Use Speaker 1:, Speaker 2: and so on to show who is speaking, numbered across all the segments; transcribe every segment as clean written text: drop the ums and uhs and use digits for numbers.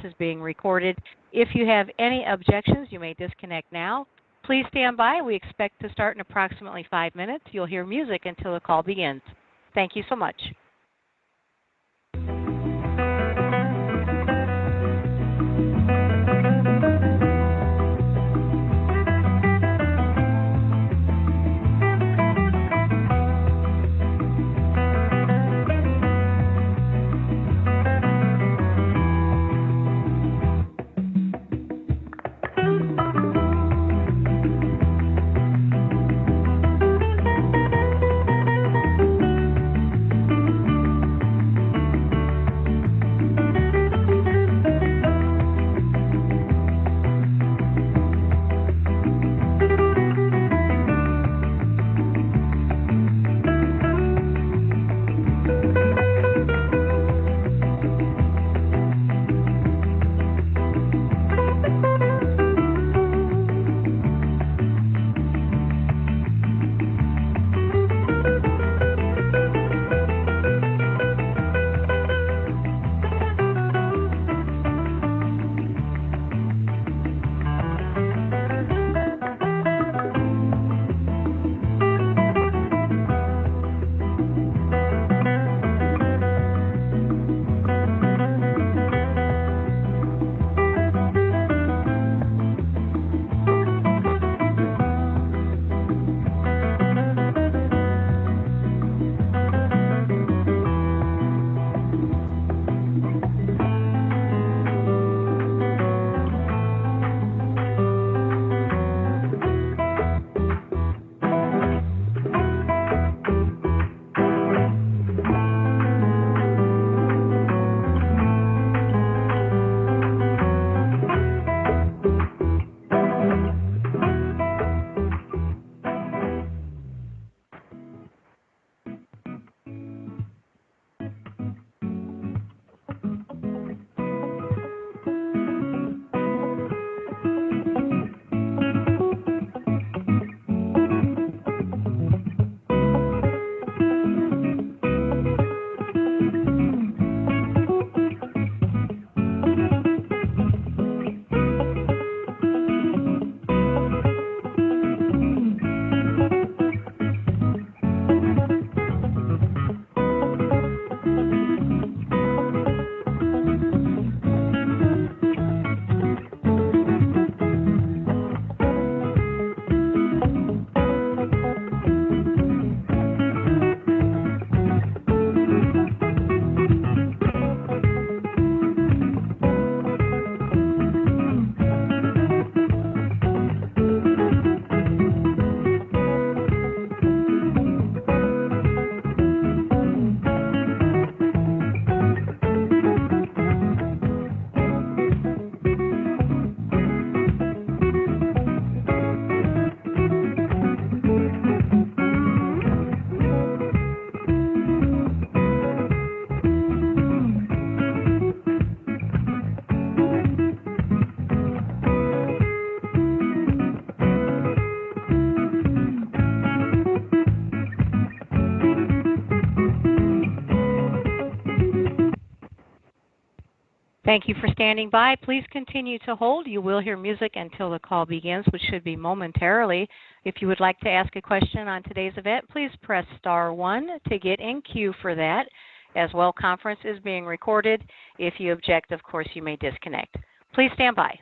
Speaker 1: is being recorded. If you have any objections, you may disconnect now. Please stand by. We expect to start in approximately 5 minutes. You'll hear music until the call begins. Thank you so much. Thank you for standing by. Please continue to hold. You will hear music until the call begins, which should be momentarily. If you would like to ask a question on today's event, please press star 1 to get in queue for that. As well, conference is being recorded. If you object, of course, you may disconnect. Please stand by.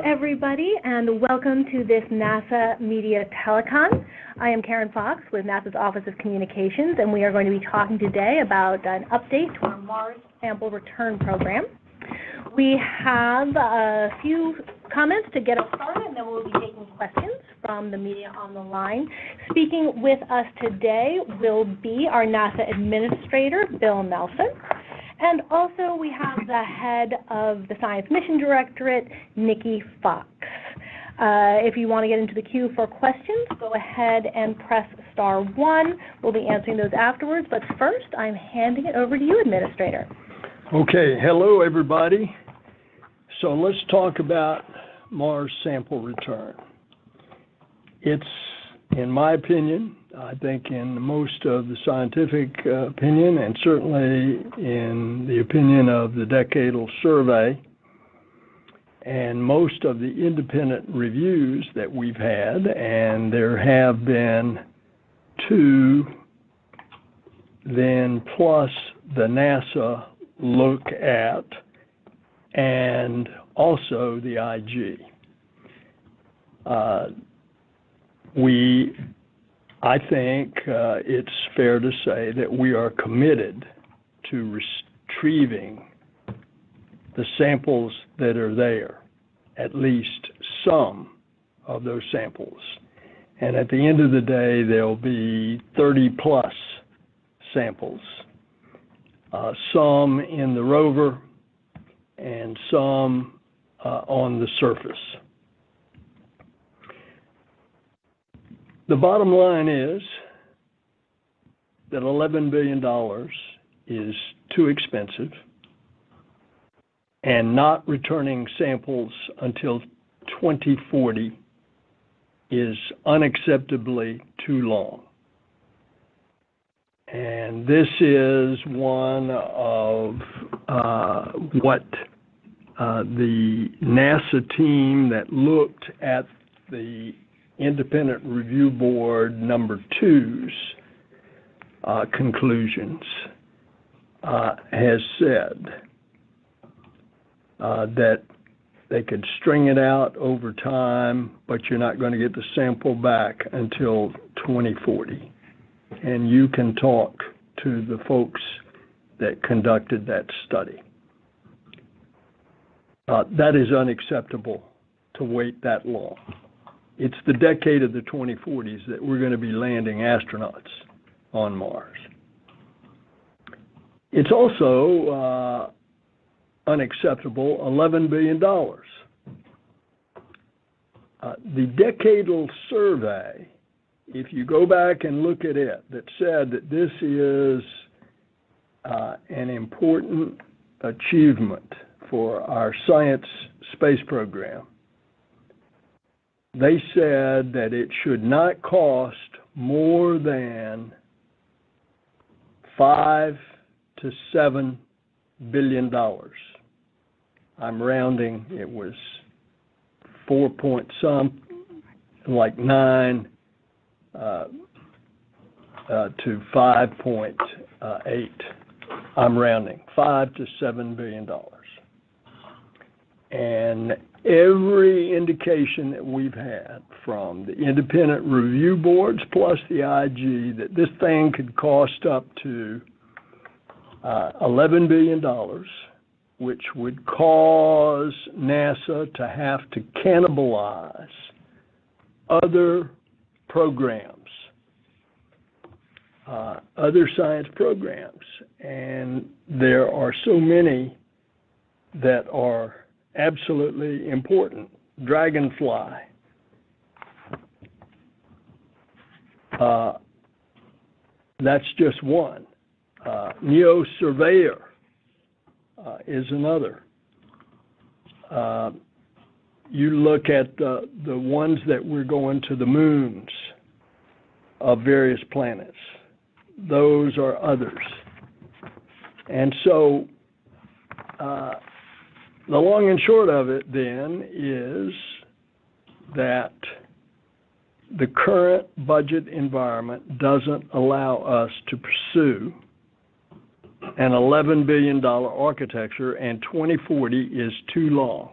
Speaker 2: everybody, and welcome to this NASA Media Telecon. I am Karen Fox with NASA's Office of Communications, and we are going to be talking today about an update to our Mars Sample Return Program. We have a few comments to get us started, and then we'll be taking questions from the media on the line. Speaking with us today will be our NASA Administrator, Bill Nelson. And also we have the head of the Science Mission Directorate, Nikki Fox. If you want to get into the queue for questions, go ahead and press *1. We'll be answering those afterwards, but first I'm handing it over to you, Administrator.
Speaker 3: Okay, hello everybody. So let's talk about Mars sample return. It's, in my opinion, I think in most of the scientific opinion, and certainly in the opinion of the Decadal Survey, and most of the independent reviews that we've had, and there have been 2, then plus the NASA look at, and also the IG. I think it's fair to say that we are committed to retrieving the samples that are there, at least some of those samples. And at the end of the day, there'll be 30-plus samples, some in the rover and some on the surface. The bottom line is that $11 billion is too expensive, and not returning samples until 2040 is unacceptably too long. And this is one of what the NASA team that looked at the Independent Review Board number 2's conclusions has said that they could string it out over time, but you're not going to get the sample back until 2040. And you can talk to the folks that conducted that study. That is unacceptable to wait that long. It's the decade of the 2040s that we're going to be landing astronauts on Mars. It's also unacceptable, $11 billion. The Decadal Survey, if you go back and look at it, that said that this is an important achievement for our science space program, they said that it should not cost more than $5 to $7 billion. I'm rounding, it was 4 point some, like 9 to 5.8. I'm rounding, $5 to $7 billion. And every indication that we've had from the independent review boards plus the IG that this thing could cost up to $11 billion, which would cause NASA to have to cannibalize other programs, other science programs. And there are so many that are absolutely important. Dragonfly, that's just one. Neo Surveyor is another. You look at the ones that we're going to the moons of various planets. Those are others. And so the long and short of it then is that the current budget environment doesn't allow us to pursue an $11 billion architecture, and 2040 is too long.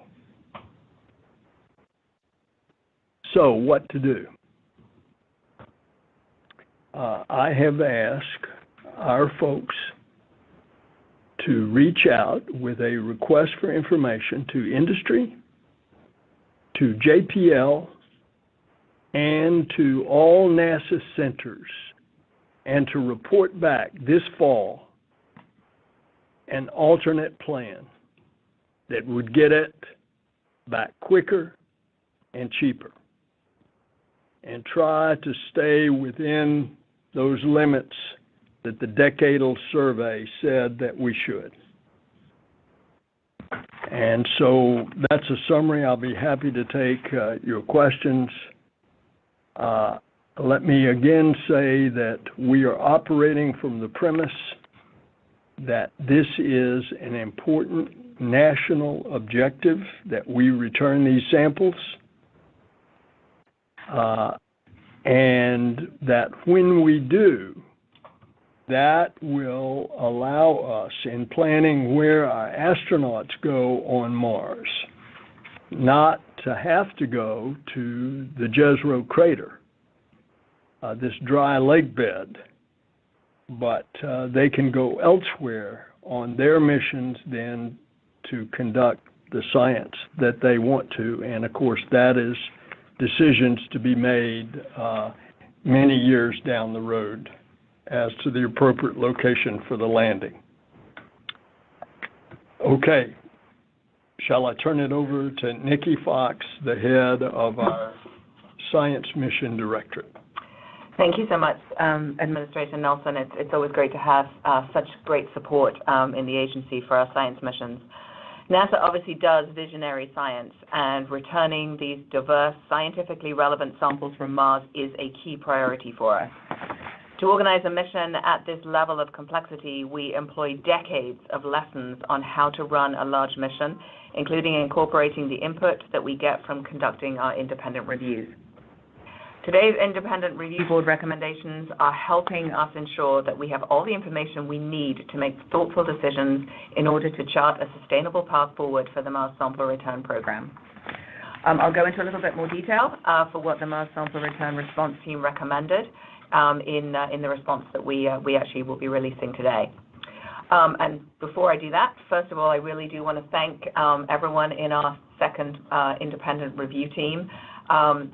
Speaker 3: So what to do? I have asked our folks to reach out with a request for information to industry, to JPL, and to all NASA centers, and to report back this fall an alternate plan that would get it back quicker and cheaper, and try to stay within those limits that the decadal survey said that we should. And so that's a summary. I'll be happy to take your questions. Let me again say that we are operating from the premise that this is an important national objective, that we return these samples, and that when we do, that will allow us in planning where our astronauts go on Mars, not to have to go to the Jezero crater, this dry lake bed, but they can go elsewhere on their missions then to conduct the science that they want to. And of course, that is decisions to be made many years down the road as to the appropriate location for the landing. Okay, shall I turn it over to Nikki Fox, the head of our Science Mission Directorate?
Speaker 4: Thank you so much, Administrator Nelson. It's always great to have such great support in the agency for our science missions. NASA obviously does visionary science, and returning these diverse, scientifically relevant samples from Mars is a key priority for us. To organize a mission at this level of complexity, we employ decades of lessons on how to run a large mission, including incorporating the input that we get from conducting our independent reviews. Today's Independent Review Board recommendations are helping us ensure that we have all the information we need to make thoughtful decisions in order to chart a sustainable path forward for the Mars Sample Return Program. I'll go into a little bit more detail for what the Mars Sample Return Response Team recommended in the response that we actually will be releasing today. And before I do that, first of all, I really do want to thank everyone in our second independent review team.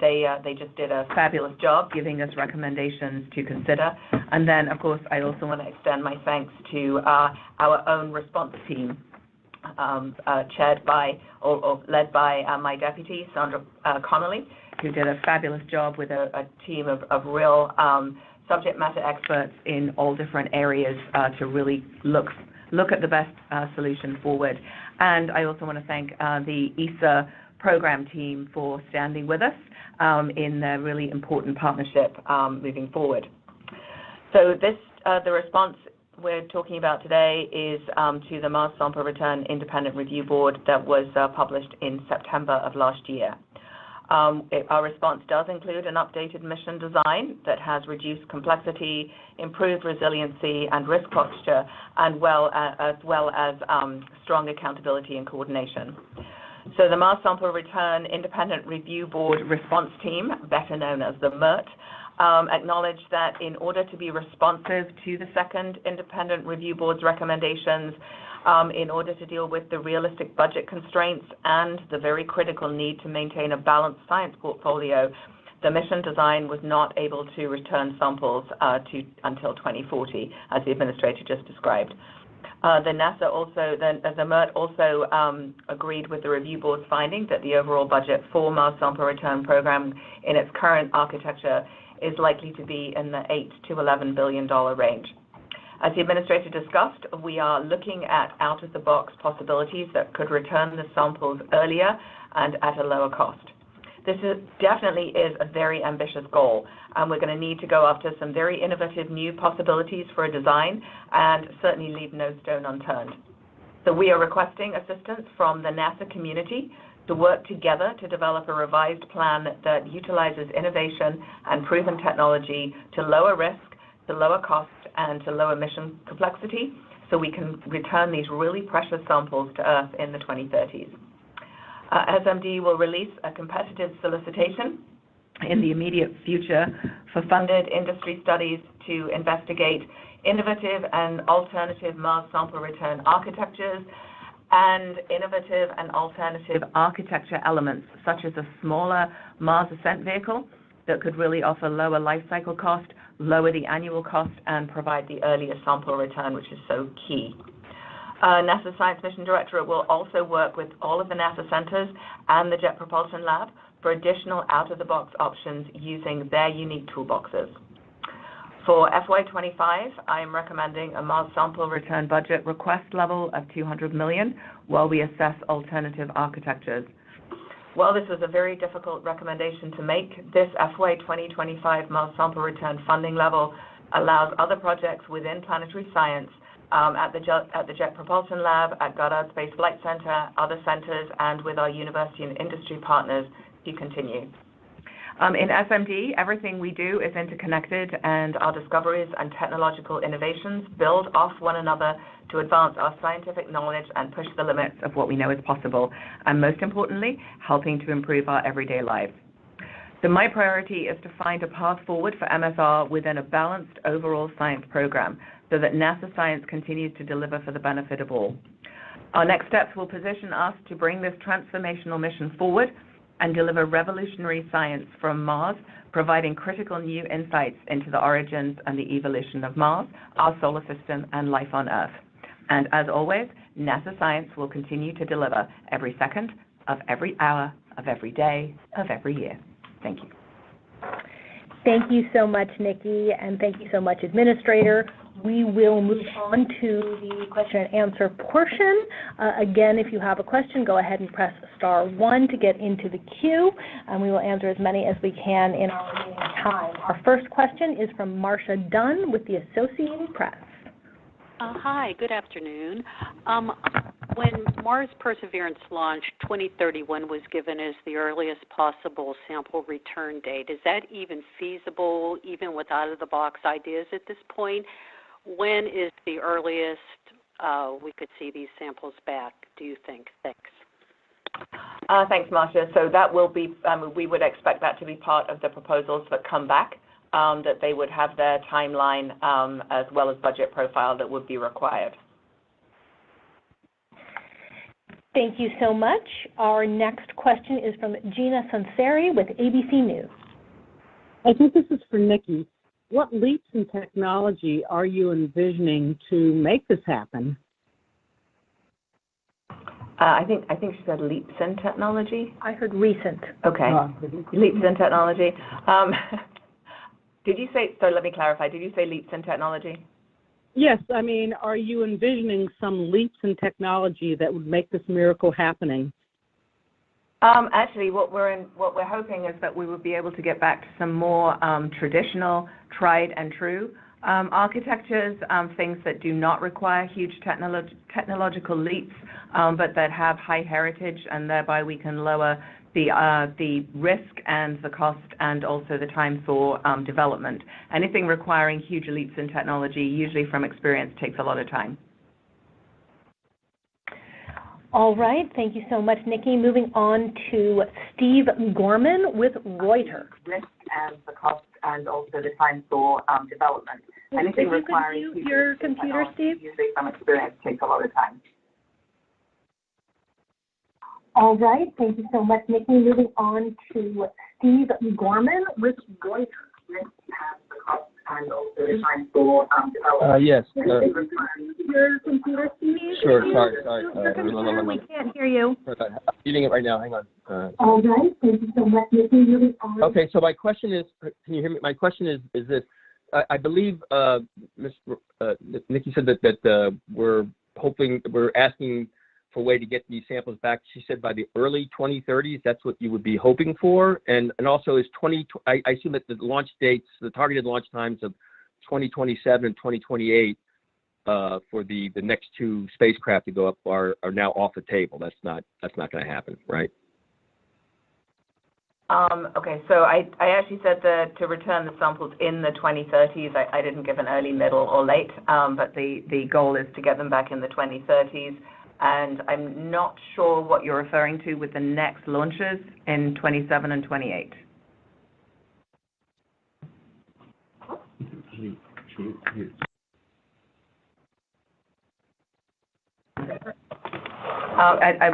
Speaker 4: They just did a fabulous job giving us recommendations to consider. And then, of course, I also want to extend my thanks to our own response team, chaired by or led by my deputy, Sandra Connolly, who did a fabulous job with a team of real subject matter experts in all different areas to really look at the best solution forward. And I also want to thank the ESA program team for standing with us in the really important partnership moving forward. So the response we're talking about today is to the Mars Sample Return Independent Review Board that was published in September of last year. Our response does include an updated mission design that has reduced complexity, improved resiliency and risk posture, and as well as strong accountability and coordination. So the Mars Sample Return Independent Review Board Response Team, better known as the MERT, acknowledged that in order to be responsive to the second Independent Review Board's recommendations, in order to deal with the realistic budget constraints and the very critical need to maintain a balanced science portfolio, the mission design was not able to return samples until 2040, as the administrator just described. The MERT also agreed with the review board's finding that the overall budget for Mars Sample Return Program in its current architecture is likely to be in the $8 to $11 billion range. As the administrator discussed, we are looking at out-of-the-box possibilities that could return the samples earlier and at a lower cost. This definitely is a very ambitious goal, and we're going to need to go after some very innovative new possibilities for a design and certainly leave no stone unturned. So we are requesting assistance from the NASA community to work together to develop a revised plan that utilizes innovation and proven technology to lower risk, to lower cost, and to lower mission complexity so we can return these really precious samples to Earth in the 2030s. SMD will release a competitive solicitation in the immediate future for funded industry studies to investigate innovative and alternative Mars sample return architectures and innovative and alternative architecture elements, such as a smaller Mars ascent vehicle that could really offer lower life cycle cost, lower the annual cost, and provide the earlier sample return, which is so key. NASA Science Mission Directorate will also work with all of the NASA centers and the Jet Propulsion Lab for additional out-of-the-box options using their unique toolboxes. For FY25, I am recommending a Mars sample return budget request level of $200 million while we assess alternative architectures. While this was a very difficult recommendation to make, this FY 2025 Mars sample return funding level allows other projects within planetary science at the Jet Propulsion Lab, at Goddard Space Flight Center, other centers, and with our university and industry partners to continue. In SMD, everything we do is interconnected, and our discoveries and technological innovations build off one another to advance our scientific knowledge and push the limits of what we know is possible, and most importantly, helping to improve our everyday lives. So my priority is to find a path forward for MSR within a balanced overall science program so that NASA science continues to deliver for the benefit of all. Our next steps will position us to bring this transformational mission forward and deliver revolutionary science from Mars, providing critical new insights into the origins and the evolution of Mars, our solar system, and life on Earth. And as always, NASA science will continue to deliver every second of every hour of every day of every year. Thank you.
Speaker 2: Thank you so much, Nikki, and thank you so much, Administrator. We will move on to the question and answer portion. Again, if you have a question, go ahead and press *1 to get into the queue, and we will answer as many as we can in our remaining time. Our first question is from Marcia Dunn with the Associated Press.
Speaker 5: Hi, good afternoon. When Mars Perseverance launched, 2031 was given as the earliest possible sample return date. Is that even feasible, even with out-of-the-box ideas at this point? When is the earliest we could see these samples back, do you think? Thanks.
Speaker 4: Thanks, Marcia. So that will be, we would expect that to be part of the proposals that come back, that they would have their timeline as well as budget profile that would be required.
Speaker 2: Thank you so much. Our next question is from Gina Sanseri with ABC News.
Speaker 6: I think this is for Nikki. What leaps in technology are you envisioning to make this happen?
Speaker 4: I think she said leaps in technology.
Speaker 2: I heard recent.
Speaker 4: Okay, leaps in technology. Did you say, so let me clarify, did you say leaps in technology?
Speaker 6: Yes, I mean, are you envisioning some leaps in technology that would make this miracle happening?
Speaker 4: Actually, what we're hoping is that we will be able to get back to some more traditional, tried and true architectures, things that do not require huge technological leaps, but that have high heritage, and thereby we can lower the risk and the cost and also the time for development. Anything requiring huge leaps in technology, usually from experience, takes a lot of time.
Speaker 2: All right. Thank you so much, Nikki. Moving on to Steve Gorman with Reuters.
Speaker 4: Risk and the cost and also the time for development. Anything requiring
Speaker 2: huge your computer, Steve?
Speaker 4: Usually from experience, takes a lot of time.
Speaker 2: All right. Thank you so much, Nikki. Moving on to Steve Gorman with Reuters.
Speaker 4: Risk and the cost and also the time for development.
Speaker 7: Yes.
Speaker 2: Your computer, Steve?
Speaker 7: Sure. Sorry.
Speaker 2: Your computer, we can't hear you.
Speaker 7: I'm eating it right now. Hang on.
Speaker 2: All right. Thank you so much, Nikki. Moving on.
Speaker 7: Okay. So my question is, can you hear me? My question is this. I believe Nikki said that we're asking for a way to get these samples back. She said by the early 2030s, that's what you would be hoping for. And also is I assume that the launch dates, the targeted launch times of 2027 and 2028 for the next two spacecraft to go up are now off the table. That's not going to happen, right?
Speaker 4: Okay, so I actually said to return the samples in the 2030s. I didn't give an early, middle, or late, but the goal is to get them back in the 2030s. And I'm not sure what you're referring to with the next launches in 27 and 28.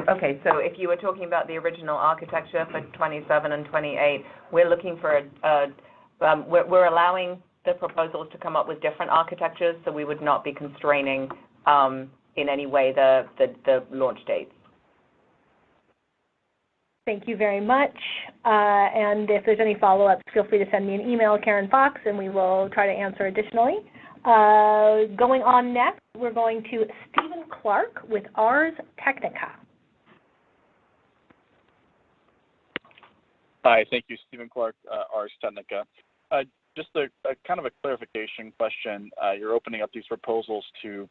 Speaker 4: Okay, so if you were talking about the original architecture for 27 and 28, we're looking for we're allowing the proposals to come up with different architectures, so we would not be constraining in any way the launch dates.
Speaker 2: Thank you very much. And if there's any follow-ups, feel free to send me an email, Karen Fox, and we will try to answer additionally. Going on next, we're going to Stephen Clark with Ars Technica.
Speaker 8: Hi, thank you, Stephen Clark, Ars Technica. Just a kind of a clarification question. You're opening up these proposals to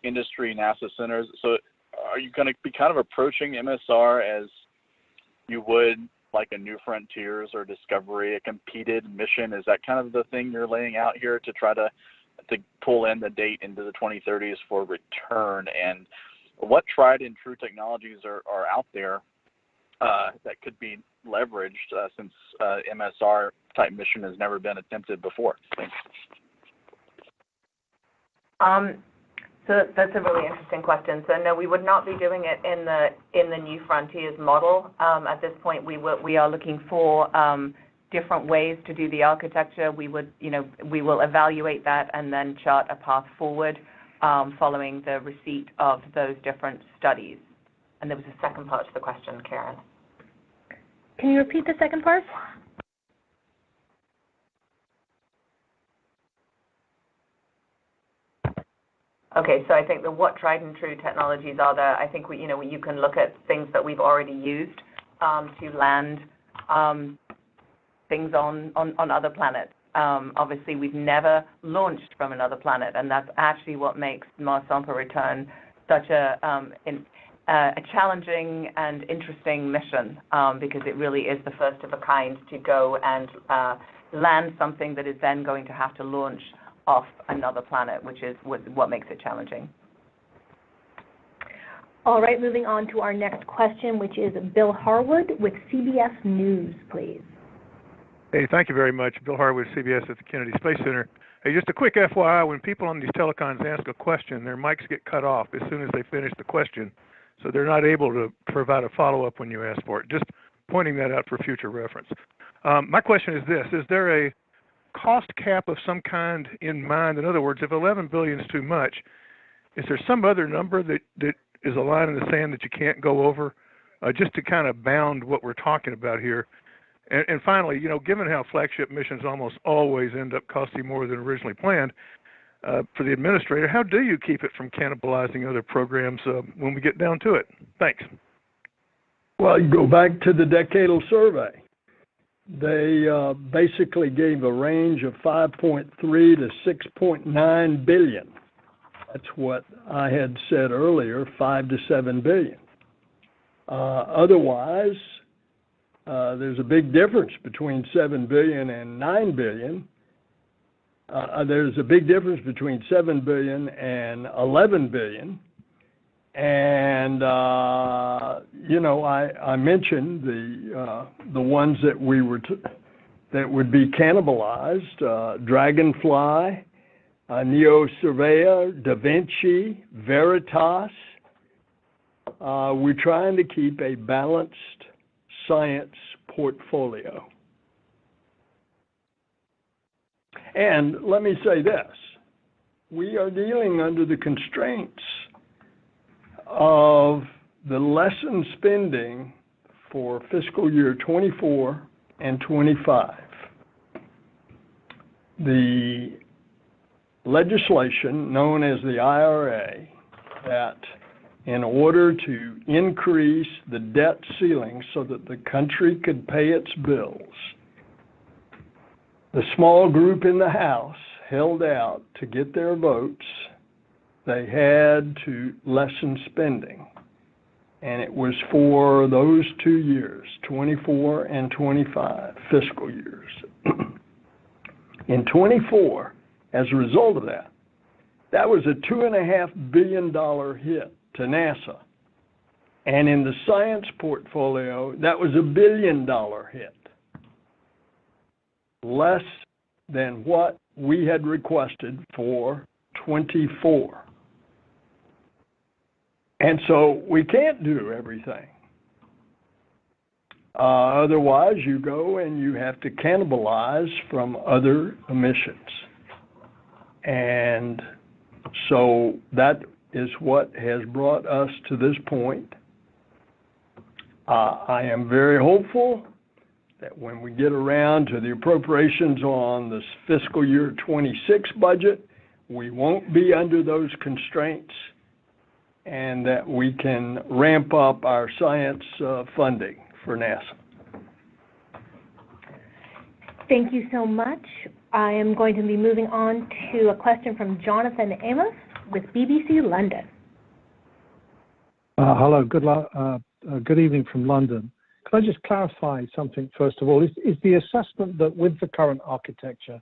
Speaker 8: industry NASA centers. So are you going to be kind of approaching MSR as you would like a New Frontiers or Discovery, a competed mission? Is that kind of the thing you're laying out here to try to pull in the date into the 2030s for return? And what tried and true technologies are out there that could be leveraged since MSR type mission has never been attempted before? Thanks.
Speaker 4: So that's a really interesting question. So no, we would not be doing it in the New Frontiers model. At this point, we are looking for different ways to do the architecture. We will evaluate that and then chart a path forward following the receipt of those different studies. And there was a second part to the question, Karen.
Speaker 2: Can you repeat the second part?
Speaker 4: Okay, so I think what tried and true technologies are there. I think you can look at things that we've already used to land things on other planets. Obviously, we've never launched from another planet, and that's actually what makes Mars sample return such a challenging and interesting mission, because it really is the first of a kind to go and land something that is then going to have to launch off another planet, which is what makes it challenging.
Speaker 2: All right, moving on to our next question, which is Bill Harwood with CBS News, please.
Speaker 9: Hey, thank you very much. Bill Harwood, CBS at the Kennedy Space Center. Hey, just a quick FYI, when people on these telecons ask a question, their mics get cut off as soon as they finish the question, so they're not able to provide a follow-up when you ask for it. Just pointing that out for future reference. My question is this: is there a cost cap of some kind in mind? In other words, if $11 billion is too much, is there some other number that is a line in the sand that you can't go over, just to kind of bound what we're talking about here? And finally, given how flagship missions almost always end up costing more than originally planned, for the administrator, how do you keep it from cannibalizing other programs when we get down to it? Thanks.
Speaker 3: Well, you go back to the decadal survey. They basically gave a range of 5.3 to 6.9 billion. That's what I had said earlier, 5 to 7 billion. Otherwise, there's a big difference between 7 billion and 9 billion. There's a big difference between 7 billion and 11 billion. And, I mentioned the ones that that would be cannibalized, Dragonfly, Neo Surveyor, Da Vinci, Veritas. We're trying to keep a balanced science portfolio. And let me say this: we are dealing under the constraints of the lesson spending for fiscal year 24 and 25. The legislation known as the IRA, that in order to increase the debt ceiling so that the country could pay its bills, the small group in the House held out to get their votes. They had to lessen spending. And it was for those 2 years, 24 and 25 fiscal years. In 24, as a result of that, that was a $2.5 billion hit to NASA. And in the science portfolio, that was a $1 billion hit. Less than what we had requested for 24. And so we can't do everything. Otherwise, you go and you have to cannibalize from other emissions. And so that is what has brought us to this point. I am very hopeful that when we get around to the appropriations on the fiscal year 26 budget, we won't be under those constraints and that we can ramp up our science funding for NASA.
Speaker 2: Thank you so much. I am going to be moving on to a question from Jonathan Amos with BBC London.
Speaker 10: Hello, good evening from London. Could I just clarify something first of all? Is the assessment that with the current architecture,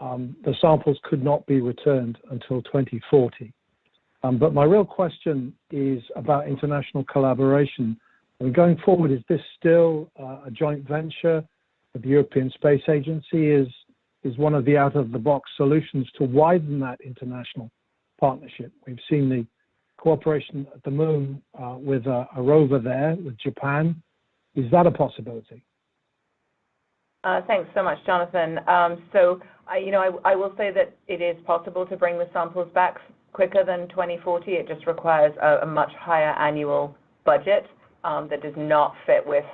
Speaker 10: the samples could not be returned until 2040? But my real question is about international collaboration. And going forward, is this still a joint venture with the European Space Agency? Is one of the out-of-the-box solutions to widen that international partnership? We've seen the cooperation at the moon with a rover there, with Japan. Is that a possibility?
Speaker 4: Thanks so much, Jonathan. I will say that it is possible to bring the samples back quicker than 2040. It just requires a much higher annual budget that does not fit with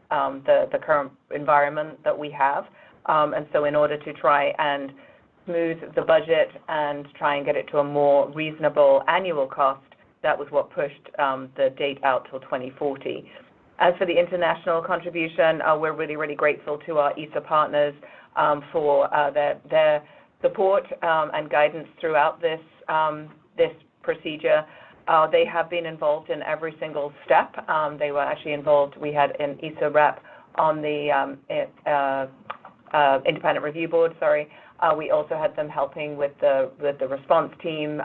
Speaker 4: the current environment that we have. And so in order to try and smooth the budget and try and get it to a more reasonable annual cost, that was what pushed the date out till 2040. As for the international contribution, we're really, really grateful to our ESA partners for their support and guidance throughout this procedure. They have been involved in every single step. They were actually involved. We had an ESA rep on the independent review board. We also had them helping with the response team,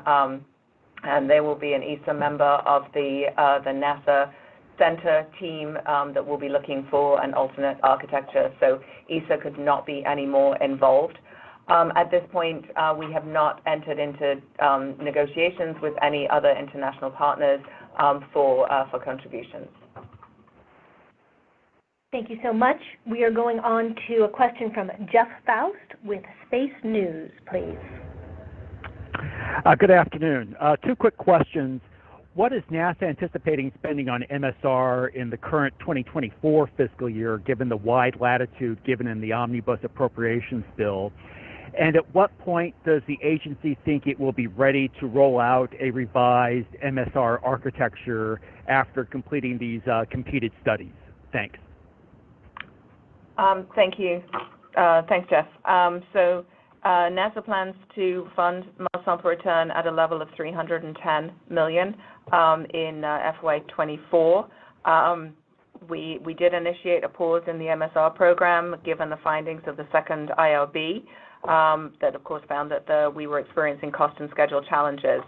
Speaker 4: and they will be an ESA member of the NASA Center team that will be looking for an alternate architecture. So ESA could not be any more involved. At this point, we have not entered into negotiations with any other international partners for contributions.
Speaker 2: Thank you so much. We are going on to a question from Jeff Faust with Space News, please.
Speaker 11: Good afternoon. Two quick questions. What is NASA anticipating spending on MSR in the current 2024 fiscal year, given the wide latitude given in the omnibus appropriations bill? And at what point does the agency think it will be ready to roll out a revised MSR architecture after completing these competed studies? Thanks.
Speaker 4: Thank you. Thanks, Jeff. NASA plans to fund Mars sample return at a level of $310 million in FY24. We did initiate a pause in the MSR program given the findings of the second IRB that, of course, found that we were experiencing cost and schedule challenges.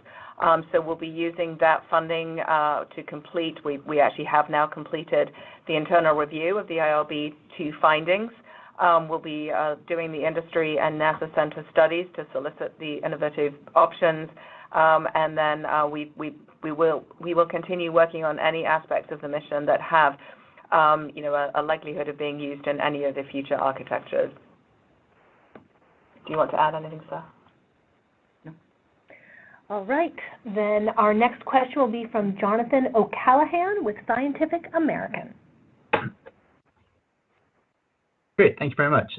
Speaker 4: So we'll be using that funding to complete. We actually have now completed the internal review of the IRB 2 findings. We'll be doing the industry and NASA Center studies to solicit the innovative options, and then we will continue working on any aspects of the mission that have a likelihood of being used in any of the future architectures. Do you want to add anything, sir? No.
Speaker 2: All right. Then our next question will be from Jonathan O'Callaghan with Scientific American.
Speaker 12: Great, thank you very much.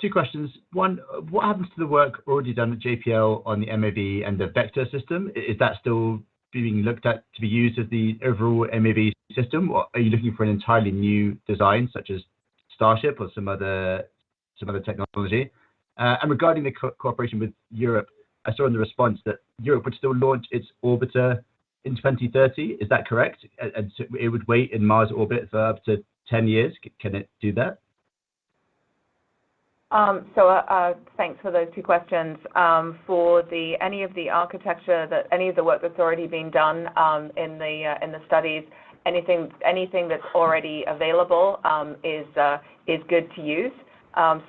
Speaker 12: Two questions. One, what happens to the work already done at JPL on the MAV and the vector system? Is that still being looked at to be used as the overall MAV system, or are you looking for an entirely new design, such as Starship or some other technology? And regarding the cooperation with Europe, I saw in the response that Europe would still launch its orbiter in 2030. Is that correct? And so it would wait in Mars orbit for up to 10 years. Can it do that?
Speaker 4: Thanks for those two questions. For any of the architecture any of the work that's already been done in the studies, anything that's already available is good to use.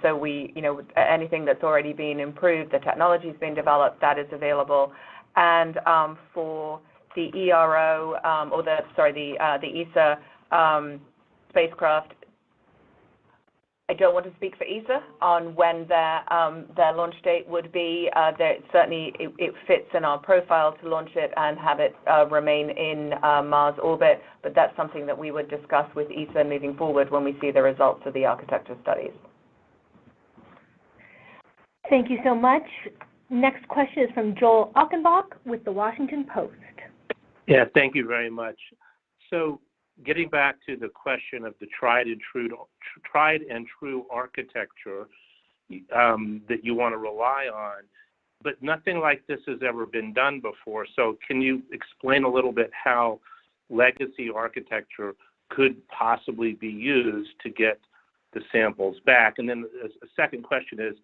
Speaker 4: So we, anything that's already been improved, the technology's been developed, that is available. And for the ERO, the ESA spacecraft, I don't want to speak for ESA on when their launch date would be. Certainly, it fits in our profile to launch it and have it remain in Mars orbit, but that's something that we would discuss with ESA moving forward when we see the results of the architecture studies.
Speaker 2: Thank you so much. Next question is from Joel Achenbach with the Washington Post.
Speaker 13: Yeah, thank you very much. So, getting back to the question of the tried and true architecture that you want to rely on, but nothing like this has ever been done before. So can you explain a little bit how legacy architecture could possibly be used to get the samples back? And then a second question is,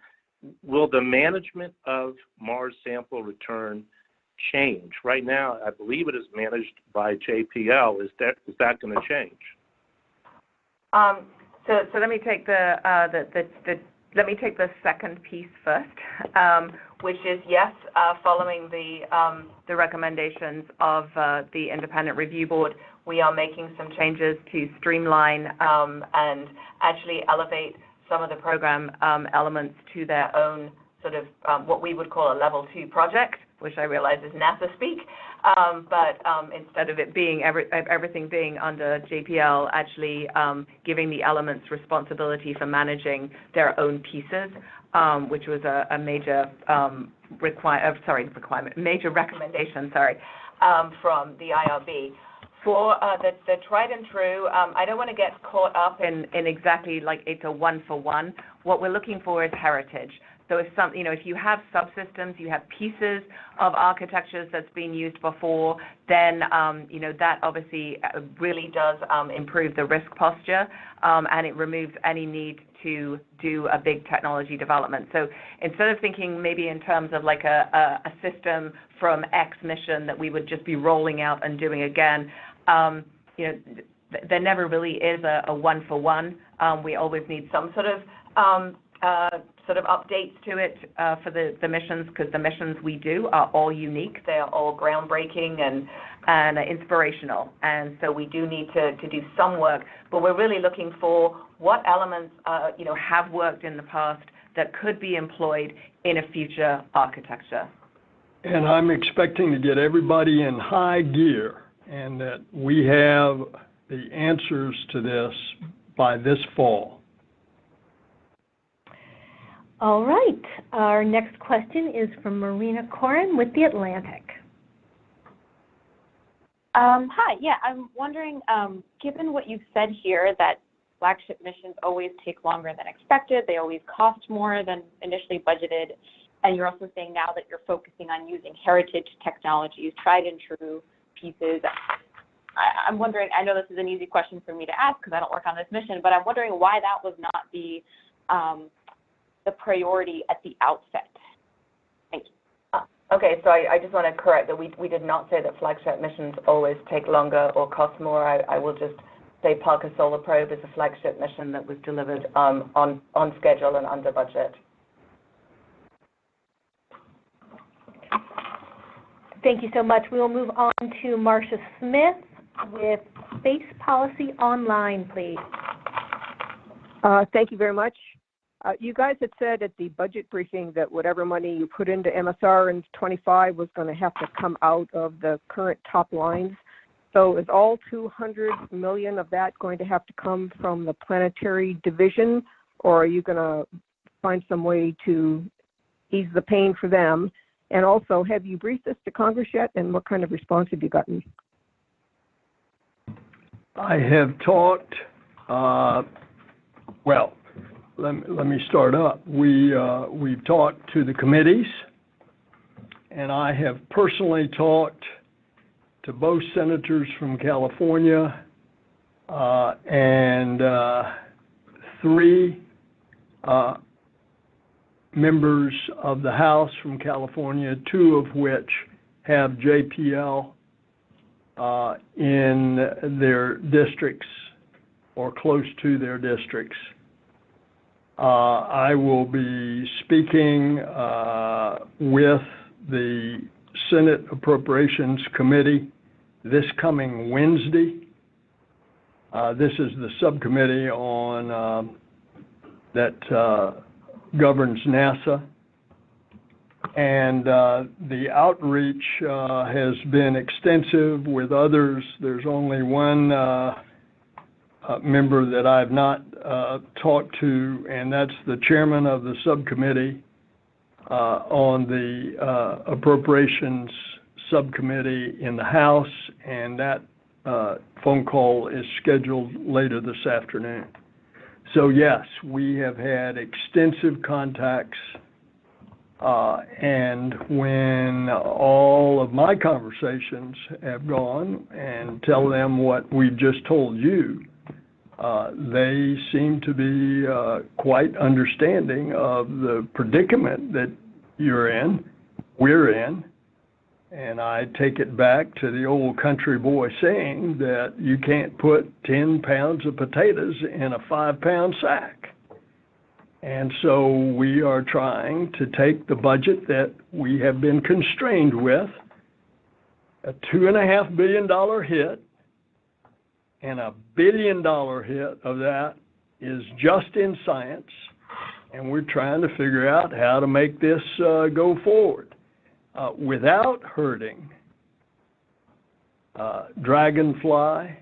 Speaker 13: will the management of Mars sample return change? Right now, I believe it is managed by JPL. Is that going to change?
Speaker 4: So let me take let me take the second piece first, which is yes, following the recommendations of the independent review board, we are making some changes to streamline and actually elevate some of the program elements to their own sort of what we would call a level 2 project, which I realize is NASA speak, but instead of it being everything being under JPL, actually giving the elements responsibility for managing their own pieces, which was a major major recommendation, from the IRB. For the tried and true, I don't want to get caught up in exactly like it's a one-for-one. What we're looking for is heritage. So if you have subsystems, you have pieces of architectures that's been used before, then that obviously really does improve the risk posture, and it removes any need to do a big technology development. So instead of thinking maybe in terms of like a system from X mission that we would just be rolling out and doing again, there never really is a one-for-one. We always need some sort of updates to it for the missions, because the missions we do are all unique. They are all groundbreaking and inspirational. And so we do need to do some work, but we're really looking for what elements have worked in the past that could be employed in a future architecture.
Speaker 3: And I'm expecting to get everybody in high gear and that we have the answers to this by this fall.
Speaker 2: All right. Our next question is from Marina Corin with The Atlantic.
Speaker 14: Hi. Yeah, I'm wondering, given what you've said here, that flagship missions always take longer than expected, they always cost more than initially budgeted, and you're also saying now that you're focusing on using heritage technologies, tried and true pieces. I'm wondering, I know this is an easy question for me to ask because I don't work on this mission, but I'm wondering why that was not the priority at the outset. Thank you.
Speaker 4: Okay, so I just want to correct that we did not say that flagship missions always take longer or cost more. I will just say Parker Solar Probe is a flagship mission that was delivered on schedule and under budget.
Speaker 2: Thank you so much. We will move on to Marcia Smith with Space Policy Online, please.
Speaker 15: Thank you very much. You guys had said at the budget briefing that whatever money you put into MSR in 25 was going to have to come out of the current top lines. So is all $200 million of that going to have to come from the planetary division, or are you going to find some way to ease the pain for them? And also, have you briefed this to Congress yet, and what kind of response have you gotten?
Speaker 3: I have talked, let me start up. We've talked to the committees, and I have personally talked to both senators from California and 3 members of the House from California, 2 of which have JPL in their districts or close to their districts. I will be speaking with the Senate Appropriations Committee this coming Wednesday. This is the subcommittee on that governs NASA. And the outreach has been extensive with others. There's only one member that I've not talked to, and that's the chairman of the subcommittee on the Appropriations Subcommittee in the House, and that phone call is scheduled later this afternoon. So yes, we have had extensive contacts, and when all of my conversations have gone and tell them what we've just told you, they seem to be quite understanding of the predicament that you're in, we're in, and I take it back to the old country boy saying that you can't put 10 pounds of potatoes in a 5-pound sack. And so we are trying to take the budget that we have been constrained with, a $2.5 billion hit, and $1 billion hit of that is just in science, and we're trying to figure out how to make this go forward without hurting Dragonfly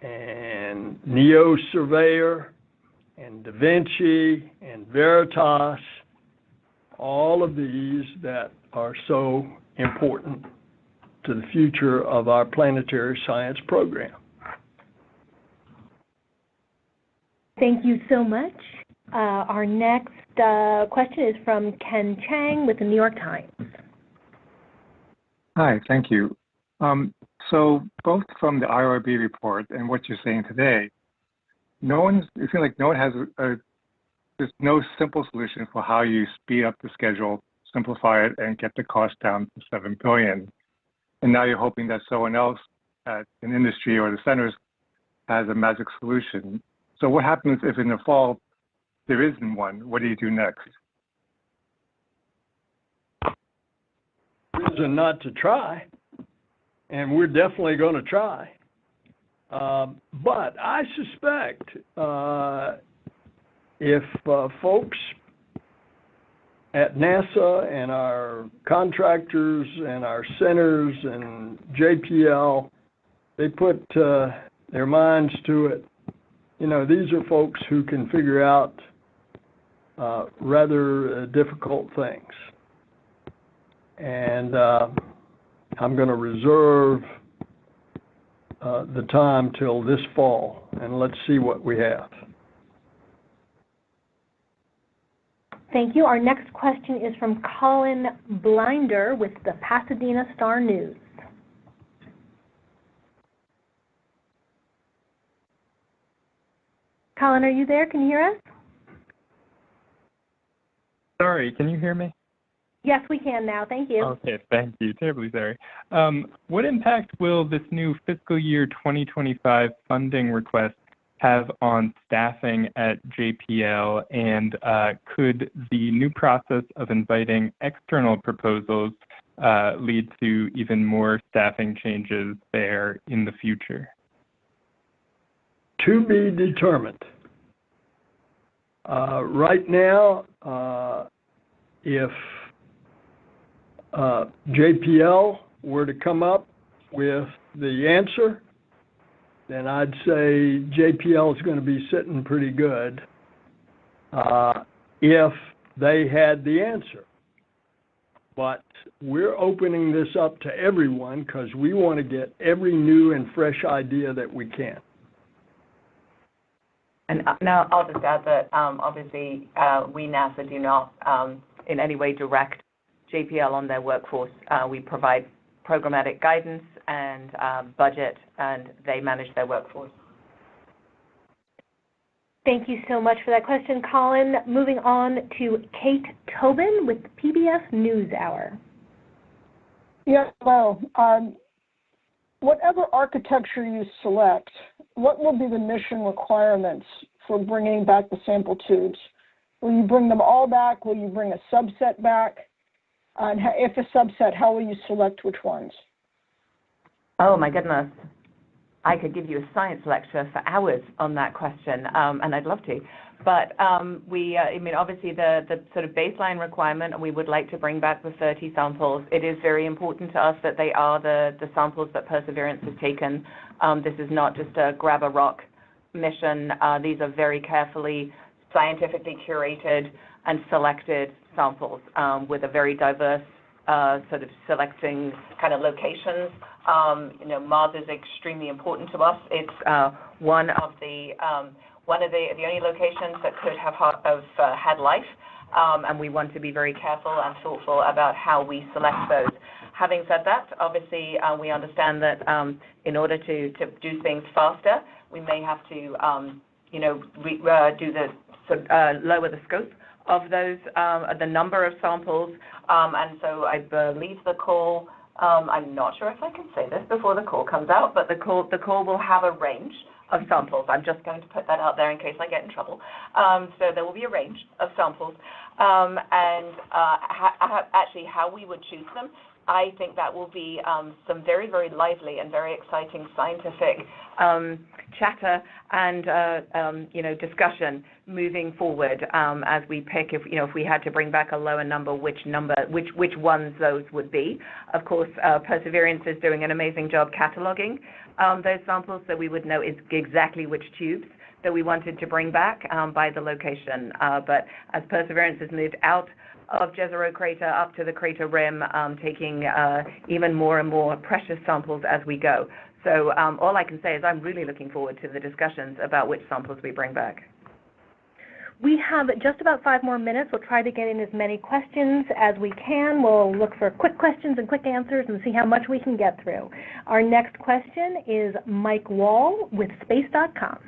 Speaker 3: and Neo Surveyor and Da Vinci and Veritas, all of these that are so important to the future of our planetary science program.
Speaker 2: Thank you so much. Our next question is from Ken Chang with the New York Times.
Speaker 16: Hi, thank you. So both from the IRB report and what you're saying today, it feels like no one has there's no simple solution for how you speed up the schedule, simplify it, and get the cost down to $7 billion. And now you're hoping that someone else at an industry or the centers has a magic solution. So what happens if in the fall there isn't one? What do you do next?
Speaker 3: Reason not to try, and we're definitely going to try. But I suspect if folks at NASA and our contractors and our centers and JPL, they put their minds to it, these are folks who can figure out rather difficult things. And I'm going to reserve the time till this fall, and let's see what we have.
Speaker 2: Thank you. Our next question is from Colin Blinder with the Pasadena Star News. Colin, are you there? Can you hear us?
Speaker 17: Sorry, can you hear me?
Speaker 2: Yes, we can now. Thank you.
Speaker 17: Okay, thank you. Terribly sorry. What impact will this new fiscal year 2025 funding request have on staffing at JPL, and could the new process of inviting external proposals lead to even more staffing changes there in the future?
Speaker 3: To be determined. Right now, if JPL were to come up with the answer, then I'd say JPL is going to be sitting pretty good if they had the answer. But we're opening this up to everyone because we want to get every new and fresh idea that we can.
Speaker 4: And now I'll just add that obviously we, NASA, do not in any way direct JPL on their workforce. We provide programmatic guidance and budget, and they manage their workforce.
Speaker 2: Thank you so much for that question, Colin. Moving on to Kate Tobin with PBS NewsHour.
Speaker 18: Yeah, hello. Whatever architecture you select, what will be the mission requirements for bringing back the sample tubes? Will you bring them all back? Will you bring a subset back? And if a subset, how will you select which ones?
Speaker 4: Oh, my goodness. I could give you a science lecture for hours on that question, and I'd love to. But I mean, obviously the sort of baseline requirement, we would like to bring back the 30 samples. It is very important to us that they are the samples that Perseverance has taken. This is not just a grab a rock mission. These are very carefully scientifically curated and selected samples with a very diverse sort of selecting kind of locations. You know, Mars is extremely important to us. It's one of the only locations that could have had life, and we want to be very careful and thoughtful about how we select those. Having said that, obviously we understand that in order to do things faster, we may have to you know lower the scope of those the number of samples, and so I believe the call. I'm not sure if I can say this before the call comes out, but the call will have a range of samples. I'm just going to put that out there in case I get in trouble. So there will be a range of samples, and actually how we would choose them, I think that will be some very, very lively and very exciting scientific chatter and you know, discussion moving forward as we pick, if you know, if we had to bring back a lower number, which ones those would be. Of course, Perseverance is doing an amazing job cataloging those samples, so we would know exactly which tubes that we wanted to bring back by the location. But as Perseverance has moved out of Jezero Crater up to the crater rim, taking even more and more precious samples as we go. So all I can say is I'm really looking forward to the discussions about which samples we bring back.
Speaker 2: We have just about 5 more minutes. We'll try to get in as many questions as we can. We'll look for quick questions and quick answers and see how much we can get through. Our next question is Mike Wall with Space.com.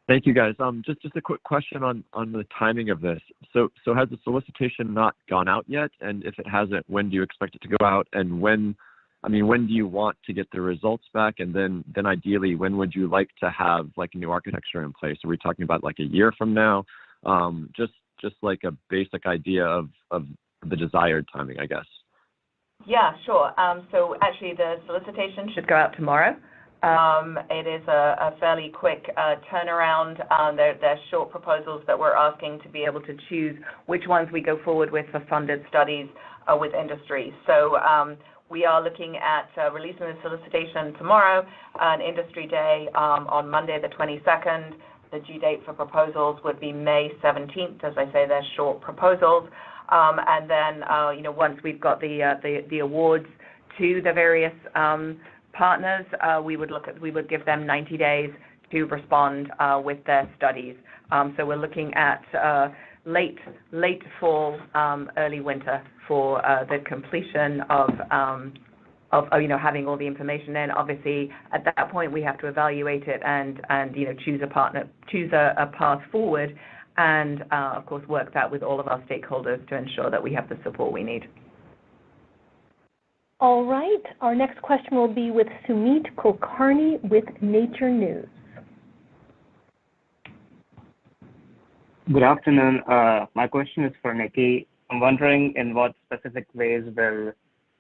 Speaker 19: Thank you, guys. Just a quick question on the timing of this. So has the solicitation not gone out yet? And if it hasn't, when do you expect it to go out? And when do you want to get the results back? And then ideally, when would you like to have like a new architecture in place? Are we talking about like a year from now? Just like a basic idea of the desired timing, I guess.
Speaker 4: Yeah, sure. So actually, the solicitation should go out tomorrow. It is a fairly quick turnaround. They're short proposals that we're asking to be able to choose which ones we go forward with for funded studies with industry. So we are looking at releasing the solicitation tomorrow, an industry day on Monday the 22nd. The due date for proposals would be May 17th. As I say, they're short proposals. And then, you know, once we've got the awards to the various partners, we would give them 90 days to respond with their studies. So we're looking at late fall, early winter for the completion of you know, having all the information in. Obviously, at that point, we have to evaluate it and you know, choose a path forward, and of course work that with all of our stakeholders to ensure that we have the support we need.
Speaker 2: All right. Our next question will be with Sumit Kulkarni with Nature News.
Speaker 20: Good afternoon. My question is for Nikki. I'm wondering in what specific ways will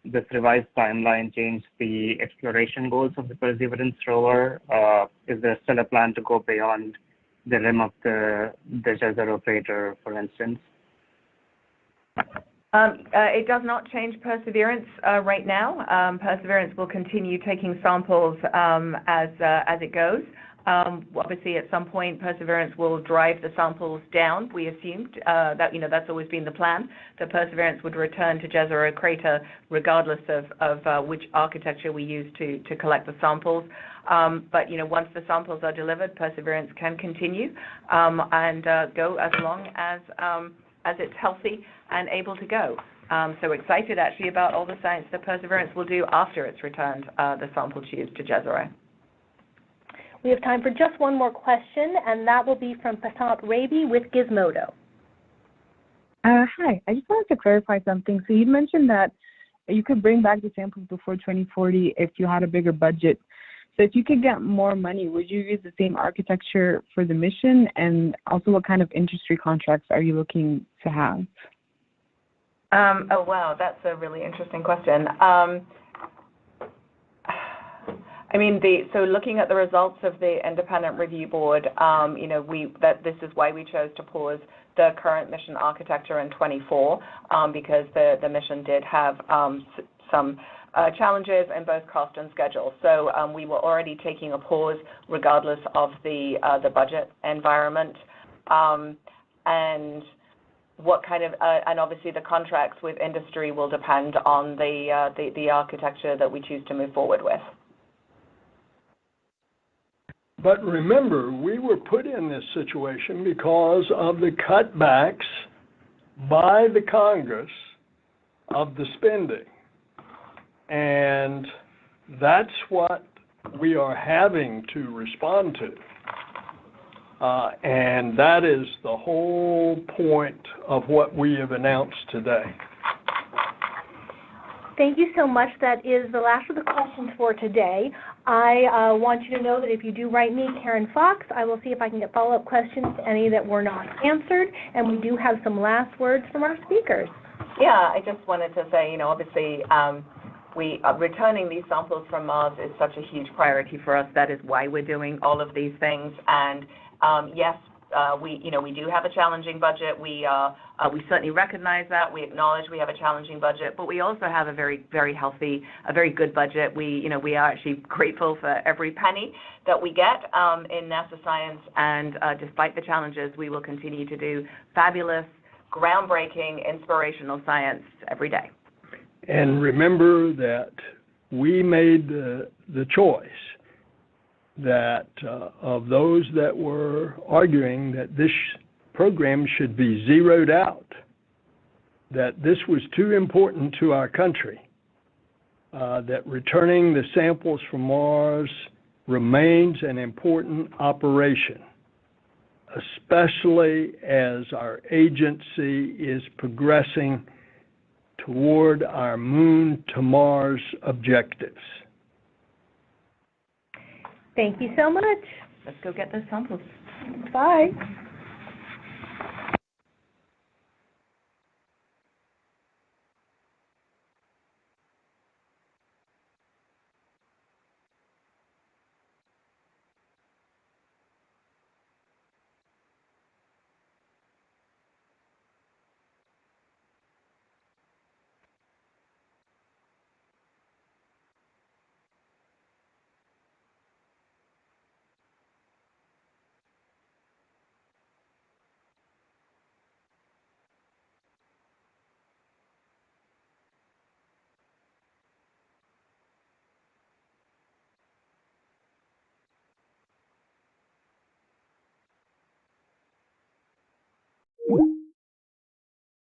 Speaker 20: this revised timeline change the exploration goals of the Perseverance rover? Is there still a plan to go beyond the rim of the Jezero crater, for instance?
Speaker 4: It does not change Perseverance right now. Perseverance will continue taking samples as it goes. Obviously, at some point, Perseverance will drive the samples down. We assumed that, you know, that's always been the plan, that Perseverance would return to Jezero Crater regardless of which architecture we use to collect the samples. But, you know, once the samples are delivered, Perseverance can continue and go as long as it's healthy and able to go. So excited actually about all the science that Perseverance will do after it's returned the sample tubes to Jezero.
Speaker 2: We have time for just one more question, and that will be from Prasant Raby with Gizmodo.
Speaker 21: Hi, I just wanted to clarify something. So you mentioned that you could bring back the samples before 2040 if you had a bigger budget. So if you could get more money, would you use the same architecture for the mission? And also, what kind of industry contracts are you looking to have?
Speaker 4: Oh, wow, that's a really interesting question. So looking at the results of the independent review board, this is why we chose to pause the current mission architecture in 24, because the mission did have some challenges in both cost and schedule. So we were already taking a pause regardless of the budget environment. And what kind of and obviously the contracts with industry will depend on the architecture that we choose to move forward with.
Speaker 3: But remember, we were put in this situation because of the cutbacks by the Congress of the spending. And that's what we are having to respond to. And that is the whole point of what we have announced today.
Speaker 2: Thank you so much. That is the last of the questions for today. I want you to know that if you do write me, Karen Fox, I will see if I can get follow-up questions to any that were not answered. And we do have some last words from our speakers.
Speaker 4: Yeah, I just wanted to say, obviously, returning these samples from Mars is such a huge priority for us. That is why we're doing all of these things. And yes, we do have a challenging budget. We certainly recognize that. We acknowledge we have a challenging budget, but we also have a very, very healthy, a very good budget. We are actually grateful for every penny that we get in NASA science. And despite the challenges, we will continue to do fabulous, groundbreaking, inspirational science every day.
Speaker 3: And remember that we made the choice that of those that were arguing that this program should be zeroed out, that this was too important to our country, that returning the samples from Mars remains an important operation, especially as our agency is progressing toward our Moon to Mars objectives.
Speaker 2: Thank you so much.
Speaker 4: Let's go get those samples.
Speaker 2: Bye.